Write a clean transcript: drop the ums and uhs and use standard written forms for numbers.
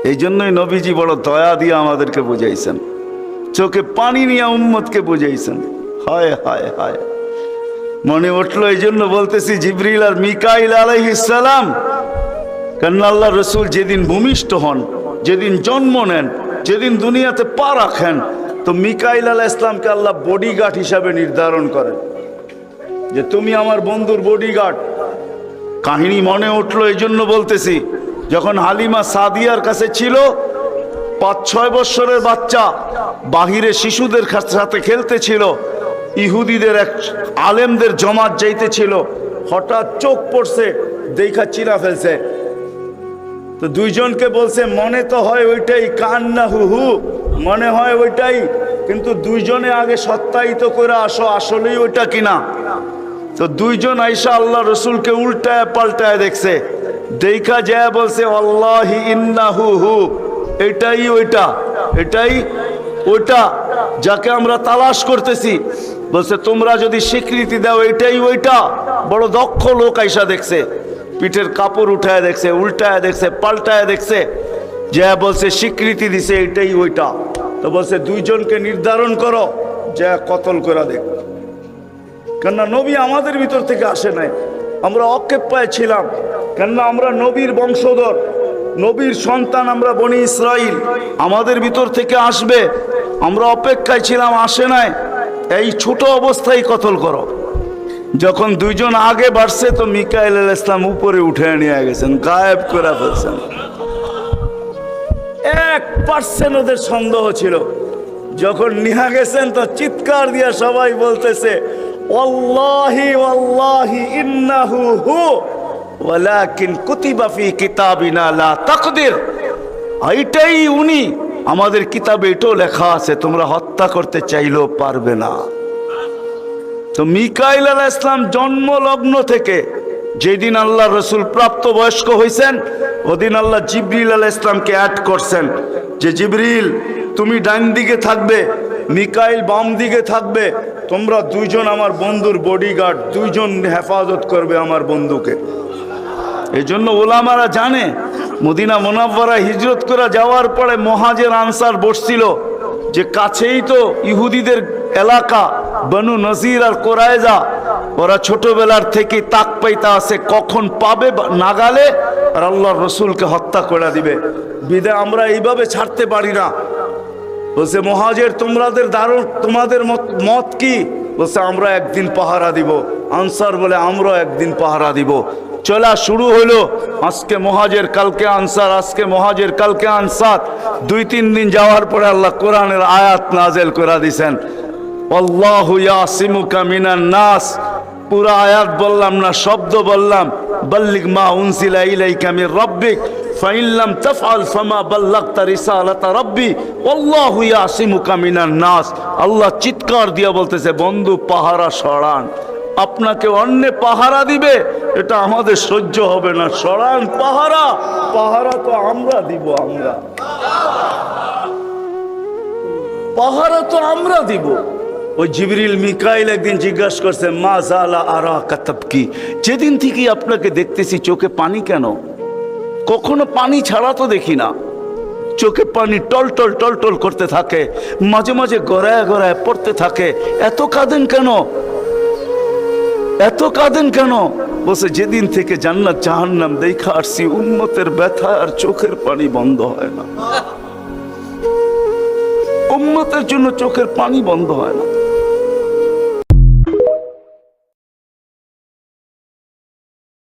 এই জন্যই নবীজি বড় দয়া দিয়ে আমাদেরকে বুঝাইছেন, চোখে পানি নিয়ে উম্মতকে বুঝাইছেন। হায় হায় হায়, মনে উঠলো। এই জন্য বলতেছি জিবরিল আর মিকাইল আলাইহিস সালাম, কারণ আল্লাহ রসুল যেদিন ভূমিষ্ঠ হন, যেদিন জন্ম নেন, যেদিন দুনিয়াতে পা রাখেন, তো মিকাইল আলাইহিস সালামকে আল্লাহ বডিগার্ড হিসাবে নির্ধারণ করেন যে তুমি আমার বন্ধুর বডিগার্ড। কাহিনী মনে উঠলো, এই জন্য বলতেছি। যখন হালিমা সাদিয়ার কাছে ছিল, 5-6 বৎসরের বাচ্চা বাহিরে শিশুদের সাথে খেলতেছিল, ইহুদিদের এক আলেমদের জমাত যাইতেছিল, হঠাৎ চোখ পড়ছে, দেখা চিরা ফেলছে। তো দুইজনকে বলছে মনে তো হয় ওইটাই, কান্না হু হু, মনে হয় ওইটাই, কিন্তু দুইজনে আগে সত্যায়িত করে আসো আসলেই ওইটা কিনা। তো দুইজন আইসা আল্লাহ রসুলকে উল্টায় পাল্টায় দেখছে, দেখা যায় বলছে আল্লাহি ইন্নাহু হু, এটাই ওইটা, এটাই ওইটা যাকে আমরা তালাশ করতেছি। বলছে তোমরা যদি স্বীকৃতি দাও এটাই ওইটা। বড় দক্ষ লোক আইসা দেখছে, পিঠের কাপড় উঠায় দেখছে, উল্টায় দেখছে, পাল্টায় দেখছে, যা বলছে স্বীকৃতি দিছে এটাই ওইটা। তো বলছে দুইজনকে নির্ধারণ করো, যা কতল করে দেখ। কেননা নবী আমাদের ভিতর থেকে আসে নাই, আমরা অক্ষেপায় ছিলাম। কেননা আমরা নবীর বংশধর, নবীর সন্তান, আমরা বনি ইসরাইল, আমাদের ভিতর থেকে আসবে, আমরা অপেক্ষায় ছিলাম, আসে নাই। এই ছোট অবস্থায় কতল করো। যখন দুইজন আগে বাড়ছে, তো মিকাইল আলাইহিস সালাম উপরে উঠে নিয়ে গেছেন, গায়েব করে ফেলছেন। 1% ওদের সন্দেহ ছিল। যখন নিয়ে গেছেন তো চিৎকার দিয়া সবাই বলতেছে ওয়াল্লাহি ওয়াল্লাহি ইন্নাহু হু ওয়ালাকিন কুতিবা ফি কিতাবিনা লা তাকদির, এইটাই উনি, আমাদের কিতাবে এটাও লেখা আছে, তোমরা হত্যা করতে চাইলেও পারবে না। তো মিকাইল আলাইহিস সালাম জন্মলগ্ন থেকে যেদিন আল্লাহ রসুল প্রাপ্তবয়স্ক হয়েছেন, ওদিন আল্লাহ জিবরিল আলাইহিস সালামকে অ্যাড করছেন যে জিবরিল তুমি ডান দিকে থাকবে, মিকাইল বাম দিকে থাকবে, তোমরা দুইজন আমার বন্ধুর বডিগার্ড, দুইজন হেফাজত করবে আমার বন্ধুকে। এই জন্য ওলামারা জানে, মদিনা মুনাওয়ারা হিজরত করে যাওয়ার পরে মুহাজির আনসার বসছিল যে কাছেই তো ইহুদিদের এলাকা, বনু নজির আর কোরাইজা, ওরা ছোটবেলার থেকে তাক পাইতা আছে কখন পাবে নাগালে আর আল্লাহর রসুলকে হত্যা করে দিবে। বিদায় আমরা এইভাবে ছাড়তে পারি না। বলছে মুহাজির তোমাদের মত কি? বলছে আমরা একদিন পাহারা দিব। আনসার বলে আমরাও একদিন পাহারা দিব। চলা শুরু হলো, আজকে মুহাজির কালকে আনসার, আজকে মুহাজির কালকে আনসার। 2-3 দিন যাওয়ার পরে আল্লাহ কোরআনের আয়াত নাজেল করে দিয়েছেন, আল্লাহু ইয়াসিমুকা মিনান নাস। পুরা আয়াত বললাম না, শব্দ বললাম, বাল্লিগ মা উনজিলা ইলাইকা মির রাব্বিক ফাইন লাম তাফআল ফামা বাল্লাগতা রিসালাতা রাব্বি আল্লাহু ইয়াসিমুকা মিনান নাস। আল্লাহ চিৎকার দিয়া বলতেছে বন্ধু পাহারা সরান, আপনাকে অন্য পাহারা দিবে, এটা আমাদের সহ্য হবে না, সরান পাহারা। পাহারা তো আমরা দিব, আমরা পাহারা তো আমরা দিব। ওই জিবরিল মিকাইল একদিন জিজ্ঞাসা করছে মা জালা আরা কাতাবকি, যেদিন থেকে আপনাকে দেখতেছি চোখে পানি কেন? কখনো পানি ছাড়া তো দেখি না, চোখে পানি টলটল টলটল করতে থাকে, মাঝে মাঝে গড়ায় গড়ায় পড়তে থাকে, এত কাঁদেন কেন? এত কাঁদেন কেন? বলছে যেদিন থেকে জান্নাত জাহান্নাম দেখা আসছি, উম্মতের ব্যথা আর চোখের পানি বন্ধ হয় না, উম্মতের জন্য চোখের পানি বন্ধ হয় না।